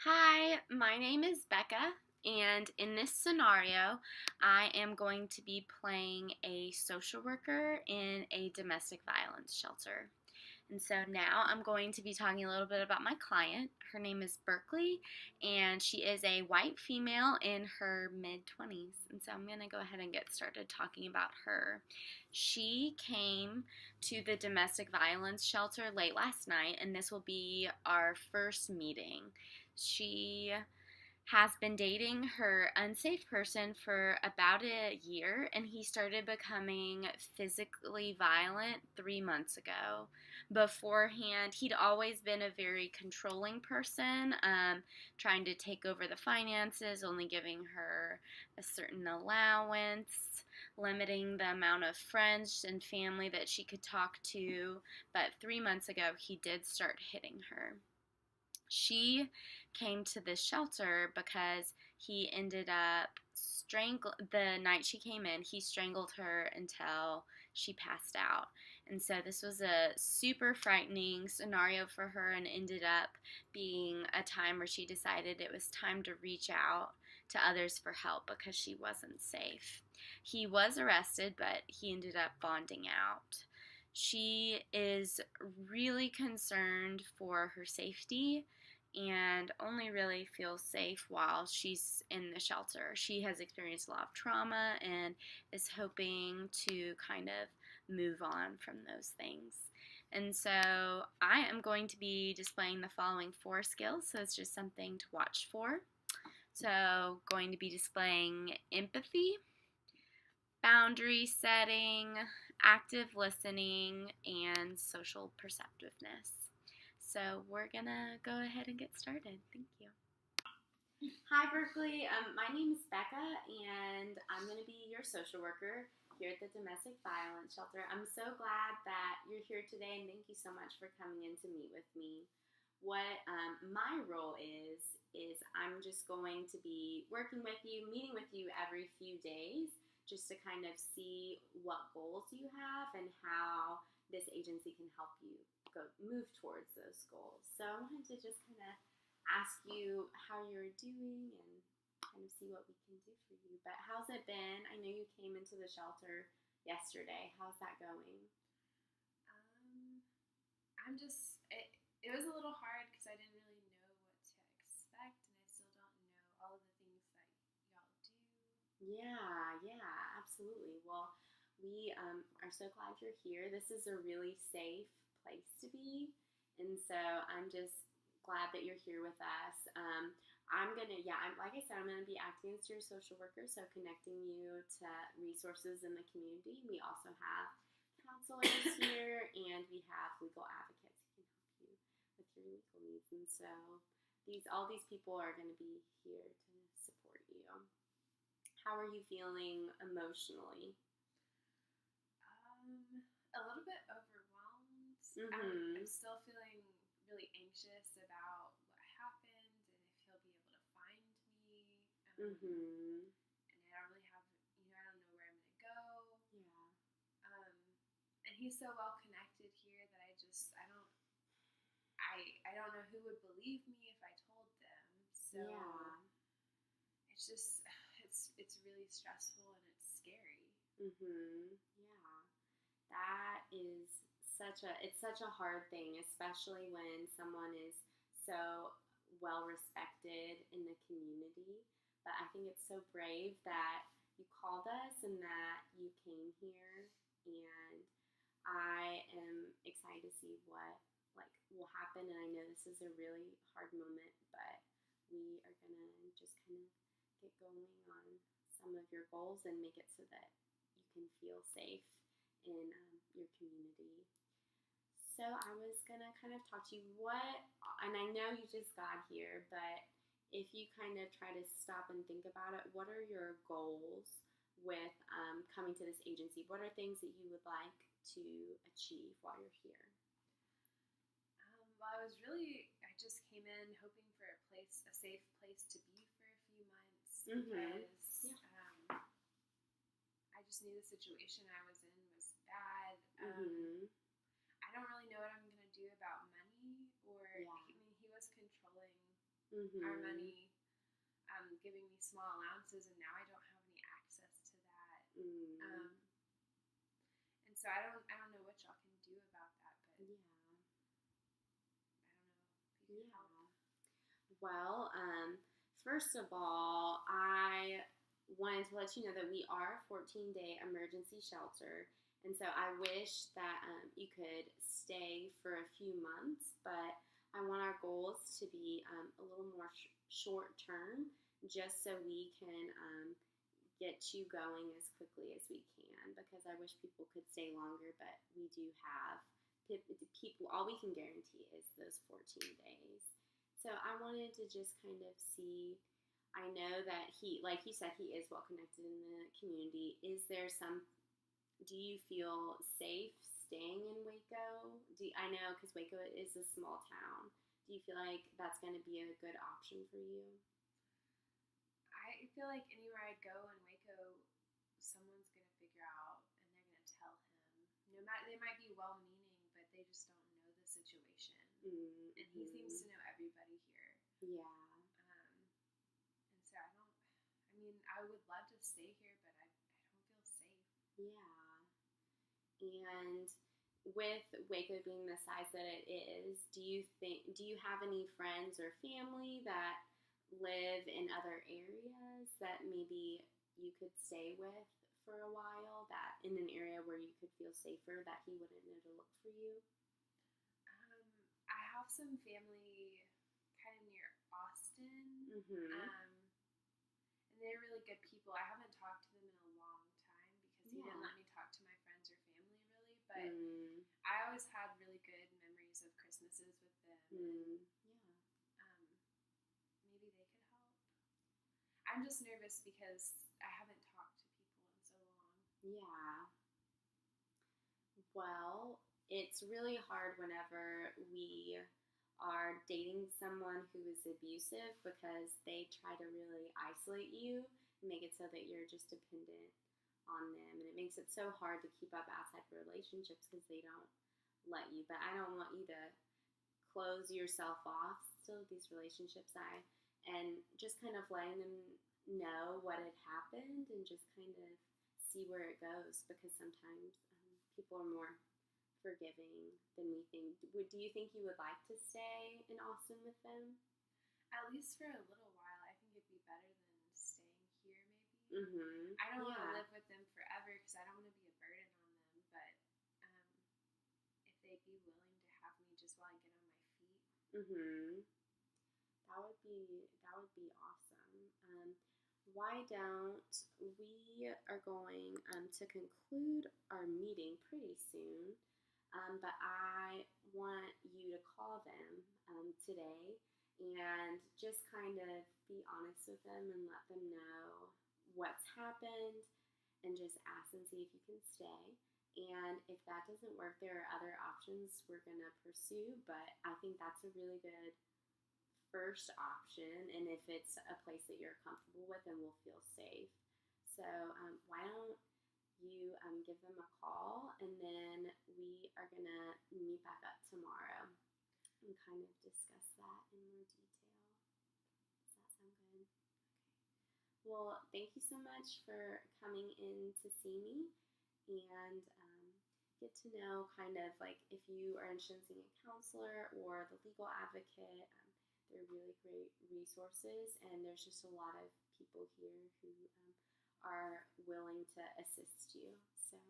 Hi, my name is Becca, and in this scenario, I am going to be playing a social worker in a domestic violence shelter. And so now I'm going to be talking a little bit about my client. Her name is Berkeley, and she is a white female in her mid 20s. And so I'm going to go ahead and get started talking about her. She came to the domestic violence shelter late last night, and this will be our first meeting. She has been dating her unsafe person for about a year, and he started becoming physically violent 3 months ago. Beforehand, he'd always been a very controlling person, trying to take over the finances, only giving her a certain allowance, limiting the amount of friends and family that she could talk to. But 3 months ago, he did start hitting her. She came to this shelter because he ended up the night she came in, he strangled her until she passed out. And so this was a super frightening scenario for her, and ended up being a time where she decided it was time to reach out to others for help because she wasn't safe. He was arrested, but he ended up bonding out. She is really concerned for her safety and only really feels safe while she's in the shelter. She has experienced a lot of trauma and is hoping to kind of move on from those things. And so I am going to be displaying the following 4 skills, so it's just something to watch for. So, going to be displaying empathy, boundary setting, active listening, and social perceptiveness. So we're gonna go ahead and get started. Thank you. Hi, Berkeley. My name is Becca, and I'm going to be your social worker here at the Domestic Violence Shelter. I'm so glad that you're here today, and thank you so much for coming in to meet with me. What my role is I'm just going to be working with you, meeting with you every few days, just to kind of see what goals you have and how this agency can help you move towards those goals. So I wanted to just kind of ask you how you're doing and kind of see what we can do for you. But how's it been? I know you came into the shelter yesterday. How's that going? Um, I'm just it was a little hard because I didn't really know what to expect, and I still don't know all of the things that y'all do. Yeah, absolutely. Well, we are so glad you're here. This is a really safe place to be. And so I'm just glad that you're here with us. Like I said, I'm gonna be acting as your social worker, so connecting you to resources in the community. We also have counselors here, and we have legal advocates who can help you with your legal needs. And so all these people are going to be here to support you. How are you feeling emotionally? A little bit overwhelmed. I'm Mm-hmm. still feeling really anxious about what happened and if he'll be able to find me. Mm-hmm. And I don't really have, I don't know where I'm gonna go. Yeah. Um, and he's so well connected here that I don't know who would believe me if I told them. So Yeah. it's just it's really stressful and it's scary. Mm-hmm. Yeah. That is it's such a hard thing, especially when someone is so well respected in the community. But I think it's so brave that you called us and that you came here, and I am excited to see what will happen. And I know this is a really hard moment, but we are gonna just kind of get going on some of your goals and make it so that you can feel safe in your community. So I was gonna kind of talk to you and I know you just got here, but if you kind of try to stop and think about it, what are your goals with coming to this agency? What are things that you would like to achieve while you're here? Well, I just came in hoping for a safe place to be for a few months Mm-hmm. because Yeah. I just knew the situation I was in was bad. Mm-hmm. I don't really know what I'm gonna do about money, or Yeah. he was controlling our Mhm. money, giving me small allowances, and now I don't have any access to that. Mm. Um, and so I don't know what y'all can do about that, but Yeah. I don't know if you can help. Yeah. Well, first of all, I wanted to let you know that we are a 14-day emergency shelter. And so I wish that you could stay for a few months, but I want our goals to be a little more short term, just so we can get you going as quickly as we can, because I wish people could stay longer, but we do have people, all we can guarantee is those 14 days. So I wanted to just kind of see. I know that like you said, he is well connected in the community. Is there some? Do you feel safe staying in Waco? I know because Waco is a small town. Do you feel like that's going to be a good option for you? I feel like anywhere I go in Waco, someone's gonna figure out and they're gonna tell him. No matter they might be well meaning, but they just don't know the situation. And he seems Mm-hmm. to know everybody here. Yeah. And so I don't. I mean, I would love to stay here, but I don't feel safe. Yeah. And with Waco being the size that it is, do you have any friends or family that live in other areas that maybe you could stay with for a while, that in an area where you could feel safer, that he wouldn't know to look for you? Um, I have some family kind of near Austin. Mhm. And they're really good people. I haven't talked to them in a long time because he didn't Yeah. let me talk to my friends or family really. But Mm. I always had really good memories of Christmases with them, Mm. and maybe they could help. I'm just nervous because I haven't talked to people in so long. Yeah. Yeah. Well, it's really hard whenever we are dating someone who is abusive, because they try to really isolate you and make it so that you're just dependent on them. And it makes it so hard to keep up outside relationships because they don't let you. But I don't want you to close yourself off to these relationships. And just kind of letting them know what had happened and just kind of see where it goes, because sometimes people are more forgiving than we think. Do you think you would like to stay in Austin with them? At least for a little while, I think it'd be better than staying here, maybe. Mhm. I don't want to Yeah. live with them forever because I don't want to be a burden on them, but um, if they'd be willing to have me just while I get on my feet. Mhm. That would be awesome. Why don't we are going to conclude our meeting pretty soon, but I want you to call them today and just kind of be honest with them and let them know what's happened, and just ask and see if you can stay. And if that doesn't work, there are other options we're going to pursue, but I think that's a really good first option. And if it's a place that you're comfortable with and will feel safe. So, why don't you give them a call, and then we are going to meet back up tomorrow and kind of discuss that in more detail. Does that sound good? Well, thank you so much for coming in to see me, and get to know kind of like if you are interested in seeing a counselor or the legal advocate. They're really great resources, and there's just a lot of people here who are willing to assist you. So